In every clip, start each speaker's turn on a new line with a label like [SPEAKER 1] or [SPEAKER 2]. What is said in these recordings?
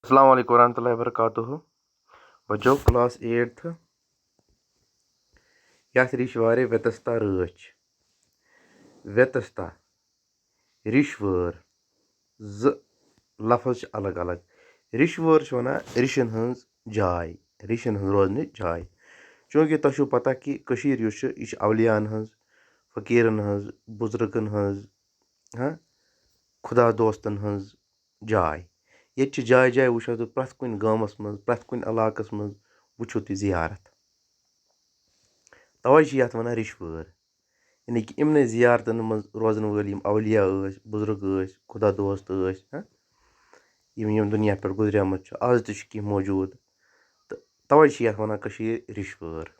[SPEAKER 1] अस्सलाम वालेकुम वरहमतुल्लाहि वबरकातुहू बच्चों क्लास 8th यथ रिश वारे व्यतस्ता रच व्यतस्ता रिश वör ज लफ्ज अलग अलग रिश वör वन रिशन हज जाय रिशन हज रोजन जाय चूंकि तुम पता कि यह अवलियान हज फकीरन हज बुजुर्गन हज हाँ खुदा दोस्तन हज जाय ये जाय जाय वो तुम प्रथ कुन गामस मज प्रथ कुन इलाकस मज वो तुम जियारत तवे यथ वन रिश वör यानी कि इमन जियारतन मज रोजन वल अवलिया बुजुर्ग खुदा दोस्त यम दुनिया पे गुजरियमत आज तह मौजूद तो तवे यथ वन रिश वör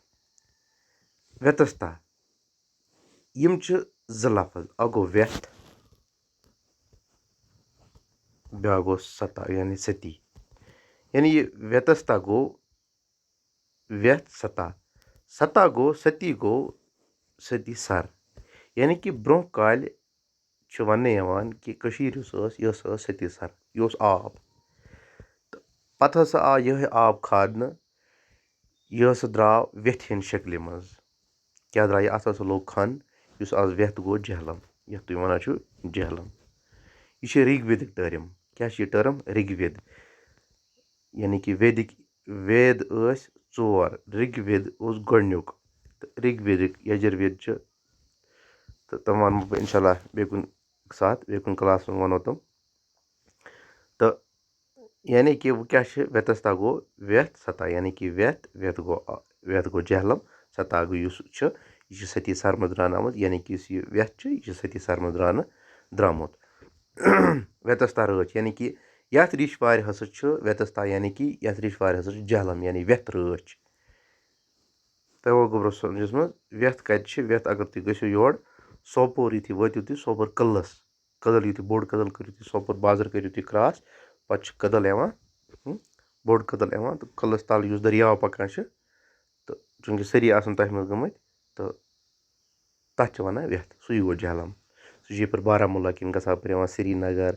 [SPEAKER 1] व्यतस्ता यम ज लफ्ज अ गो व्यथ ब्या गो सता यानी सती यानी ये व्यतस्ता गो व्यथ सता सता गो सती गो सती सर यानी कि ब्रोह काल वन कि यह सती सर यह आब तो पत हसा आ यह आब खादन यह द्राव व्यथ हिंद शक्ल मज क्या द्राय अत लोग खन इस आज व्यथ गो जहलम यह तुम वन जहलम यह ऋग्वेदिक टर्म क्या टर्म ऋग्वेद यानी कि वेदिक वेद चोर ऋग्वेद गोडनुक तो ऋग्वेदिक यजुर्वेद तो तम वन बह इंशाल्लाह बे कुन साथ बे कुन क्लास में वनो तुम तो यानी कि वो क्या व्यतस्ता गो व्यथ सता यानी कि व्यथ गो जहलम सता गो यह सती सर मज द्रान आमुत यानी कि यह व्यथ यह सती सर मज द्रामुत व्यतस्ता रच यानी कि यथ रिश वार हसा व्यतस्ता यानी कि यथ रिश वार हसा जहलम यानी व्यथ रच तवो गोब्रो समझस मज व्यथ कत व्यथ अगर तुम गो योर सोपोर युति वतु तुम सोपोर कदलस कदल युति बोड़ कदल करू तुम सोपोर बाजार करू तुम क्रॉस पत कदल बोड़ कदल तो कदलस तल उस दरियाव पकान तो चूंकि सरी आसन तथ मज गमत तो तथ वन व्यथ सू गो जहलम सह यपर बारामूला किन गसान पर श्रीनगर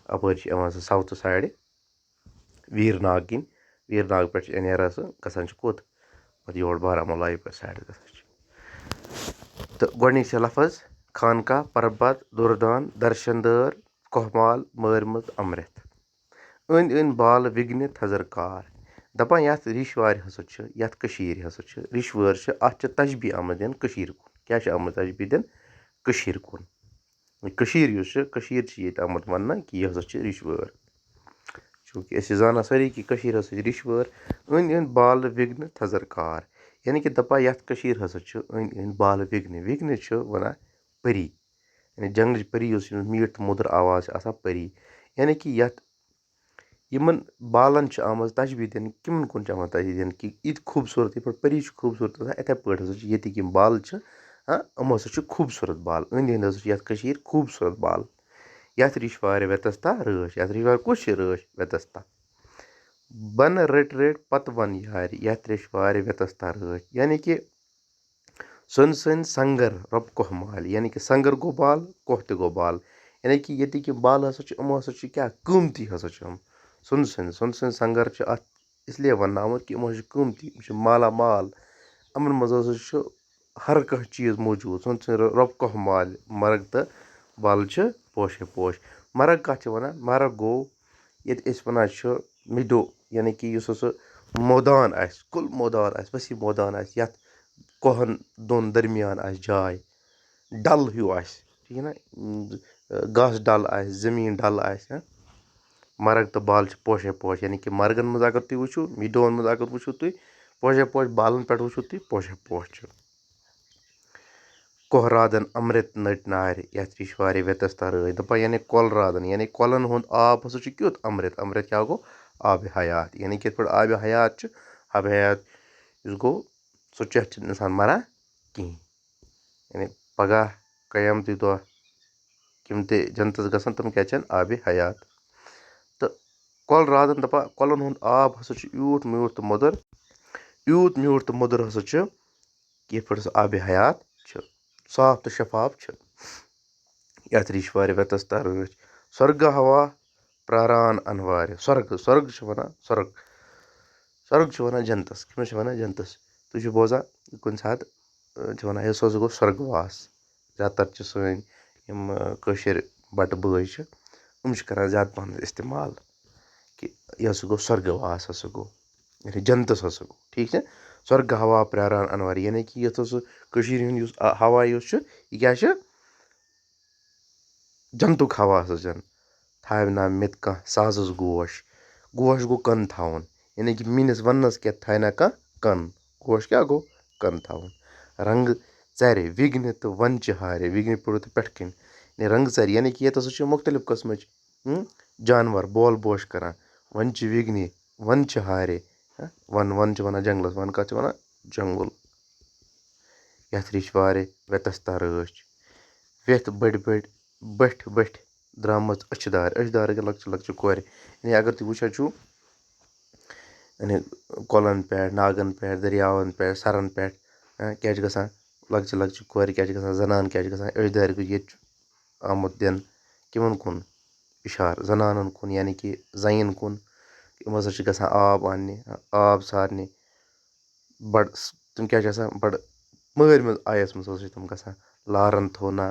[SPEAKER 1] अपर सह साउथ साइड वीरनाग किन वीरनाग पे नेरा सह गसान कोत पत योर बारामूला यपर साइड गसान तो गोडनिक लफ्ज खानका पर्बत दुरदान दर्शनदर कोहमाल मरमत अमृत अंद अंद बाल विघ्न थजर कार दपान यथ रिश वार हसा यथ हसा रिश वör अत तशबी आमद दिन कुन क्या आमद तशबी दिन कुन ये आमद वन कि यह हसा रिश वör चूंकि जाना सारी कि हसा रिश वör अंद अंद बाल विघ्न थजर कार यानी कि दपा यथ हसा अंद अंद बाल विघ्न विघ्न वन परी यानी जंगल परी मीठ तो मुदर आवाज परी यानी कि यथ यमन बालन आमज तशबी दिन किमन कुन आमद तशबी दिन कि इत खूबसूरत ये परी खूबसूरत इथे पे ये बाल हम हसा खूबसूरत बाल अंद अंद हसा यथ खूबसूरत बाल यथ रिश वार व्यतस्ता रच यथ रिश वार कुछ रच व्यतस्ता बन रट रट पत वन यार यथ रिश वार व्यतस्ता रच यानी कि सन सन संगर रब कोह माल यानी कि संगर गो बाल कोह ते गो बाल यानी कि ये बाल हसा हसा क्या कीमती हसा सुन सन संगर अत इसलिए वन आमुत कि कीमती माला माल अमन मज हर कह चीज़ मौजूद सुन रब कोह माल मर्ग तो बाल पोशे पोश मर्ग कत वन मर्ग गो ये वन मिडो यानी कि मैदान कुल मैदान वसी मैदान यथ कोहन दोन दरमियान जाय डल हूँ ठीक है ना घास डल जमीन डल मर्ग तो बाल पोशे पोश यानी कि मर्गन मज अगर तुम वो मिडोन मज अगर वो तुम पोशे पोश बालन पे वो तुम पोशे पोश कोहरादन अमृत नट नार यथ रिश वार व्यतस्ता रच दपा यानी कोल रादन यानी कोलन हुंद आब हसा क्युत अमृत अमृत क्या गो आब हयात यानी कि आब हयात आब हयात गो सो चेथ इंसान मरान कहीं यानी पगह कयामती दह किम ते जनतस गसान तम क्या आब हयात तो कोल रादन दपा कोलन हुंद आब हसा यूट म्यूट तो मुदर हसा कि ये आब हयात साफ तो शफाफ यथ रिश वार व्यतस्ता रच स्वर्ग हवा پرٛاران اَنوارِ سۄرگ چھِ وَنان سۄرگ چھِ وَنان جنتَس کٔمِس چھِ وَنان جنتَس تُہۍ چھِو بوزان کُنہِ ساتہٕ چھِ وَنان ہے سُہ ہسا گوٚو سۄرگواس زیادٕ تَر چھِ سٲنۍ یِم کٲشِر بَٹہٕ بٲے چھِ یِم چھِ کَران زیادٕ پَہَن اِستعمال کہِ یہِ ہسا گوٚو سۄرگواس ہسا گوٚو یعنی جنتَس ہسا گوٚو ٹھیٖک چھا سۄرگہٕ ہوا پرٛاران اَنوارِ یعنی کہِ یَتھ ہسا کٔشیٖرِ ہُنٛد یُس ہوا یُس چھُ یہِ کیاہ چھُ جنتُک ہوا ہسا زَن تھاوِ نا مےٚ تہِ کانٛہہ سازَس گوش گوٚو کَن تھاوُن یعنی کہِ میٲنِس وَننَس کیٛاہ تھایہِ نا کانٛہہ کَن گوش کیٛاہ گوٚو کَن تھاوُن رنٛگہٕ ژَرِ وِگنہِ تہٕ وَنچہِ ہارِ وِگنہِ پٮ۪ٹھٕ تہٕ پٮ۪ٹھٕ کَنۍ یعنی رنٛگہٕ ژَرِ یعنی کہِ ییٚتہِ ہسا چھِ مُختٔلِف قٕسمٕچ جانوَر بول بوش کَران وَنچہِ وِگنہِ وَنچہِ ہارِ وَن چھِ وَنان جنٛگلَس وَن کَتھ چھِ وَنان جنٛگُل یَتھ رِچھ وارِ وٮ۪تَستا رٲچھ وٮ۪تھ بٔٹھۍ درٛامٕژ أچھِ دارِ گٔے لۄکچہِ لۄکچہِ کورِ یعنی اگر تُہۍ وٕچھان چھُو یعنی کۄلَن پٮ۪ٹھ ناگَن پٮ۪ٹھ دٔریاوَن پٮ۪ٹھ سَرَن پٮ۪ٹھ کیٛاہ چھِ گژھان لۄکچہِ لۄکچہِ کورِ کیٛاہ چھِ گژھان زَنان کیٛاہ چھِ گژھان أچھ دارِ گوٚو ییٚتہِ چھُ آمُت دِنہٕ کِمَن کُن اِشارٕ زَنانَن کُن یعنی کہِ زَنٮ۪ن کُن یِم ہَسا چھِ گژھان آب اَننہِ آب سارنہِ بَڑٕ تِم کیٛاہ چھِ آسان بَڑٕ مٲرۍمٕژ آیَس منٛز ہَسا چھِ تِم گژھان لارَن تھوٚو نا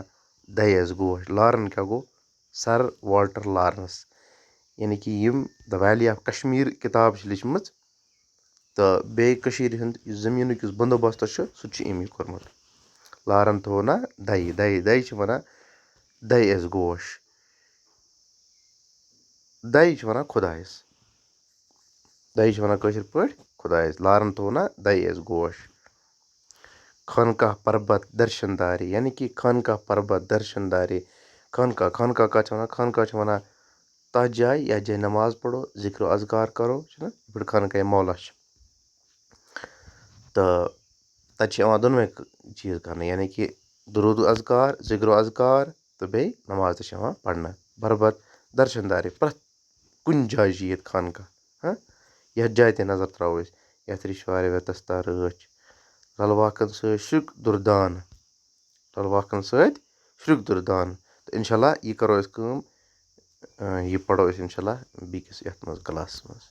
[SPEAKER 1] دَیَس گوش لارَن کیٛاہ گوٚو سَر والٹَر لارنَس یعنی کہِ یِم دَ ویلی آف کَشمیٖر کِتاب چھِ لیٚچھمٕژ تہٕ بیٚیہِ کٔشیٖرِ ہُنٛد یُس زٔمیٖنُک یُس بندوبستہٕ چھُ سُہ تہِ چھُ أمی کوٚرمُت لارَن تھوٚو نا دَیہِ چھِ وَنان دَیَس گوش دَیہِ چھِ وَنان خۄدایَس دَیہِ چھِ وَنان کٲشِر پٲٹھۍ خۄدایَس لارَن تھوٚو نا دَیَس گوش خانقاہ پَربت درشن دارِ یعنی کہِ خانقاہ پَربت درشن دارِ خانقاہ کَتھ چھِ وَنان خانقاہ چھِ وَنان تَتھ جایہِ یَتھ جایہِ نٮ۪ماز پَرو ذِکرو اذکار کَرو چھِنہ یِتھ پٲٹھۍ خانقاہ مولا چھِ تہٕ تَتہِ چھِ یِوان دۄنوَے چیٖز کَرنہٕ یعنی کہِ دروٗد اذکار ذِکرو اذکار تہٕ بیٚیہِ نٮ۪ماز تہِ چھِ یِوان پَرنہٕ پَربت درشن دارِ پرٛٮ۪تھ کُنہِ جایہِ چھِ ییٚتہِ خانقاہ یَتھ جایہِ تہِ نظر ترٛاوو أسۍ یَتھ رِچھ وارِ وٮ۪تَستا رٲچھ رَلواکَن سۭتۍ شُرٛک دُردانہٕ تہٕ اِنشاء اللہ یہِ کَرو أسۍ کٲم یہِ پَرو أسۍ اِنشاء اللہ بیٚکِس یَتھ منٛز کَلاسَس منٛز